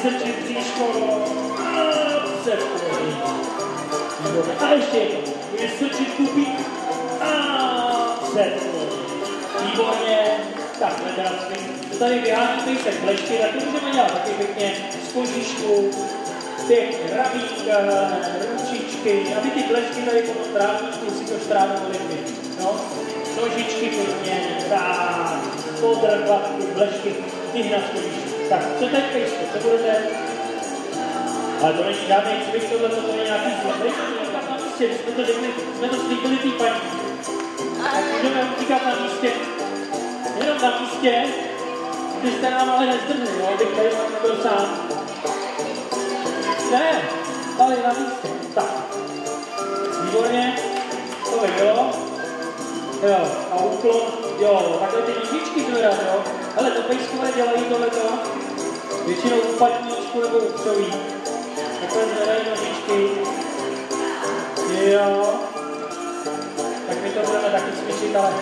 vystrčit příško a přetvořit. A ještě jednou, vystrčit kupík a přetvořit. Výborně, takhle krásně. Tady vyhání pejsek blešky, tak to můžeme dělat taky pěkně z kožišku, pěkně ramínka, ručičky, aby ty blešky tady po tom trávníku si to štrávovali vy. No, nožičky pěkně, tak, podrvat ty blešky, vyhnat z kožišku. Tak, co teď pejsko, co budete? Ale to není žádný cvik, tohle to je nějaký zlobek, na místě, jsme to slíbili tý paní. Tak můžeme utíkat na místě, jenom na místě, byste nám ale nezdrželi, jo, abych tady nebyl sám. Ne, tady na místě, tak. Výborně, to by bylo. Jo, a úklon, jo, takhle ty nožičky zvedat, jo. Hele, to pejskové dělají tohleto, většinou upatníčku nebo upřoví. Takhle zvedají nožičky. Jo. Tak my to budeme taky cvičit, ale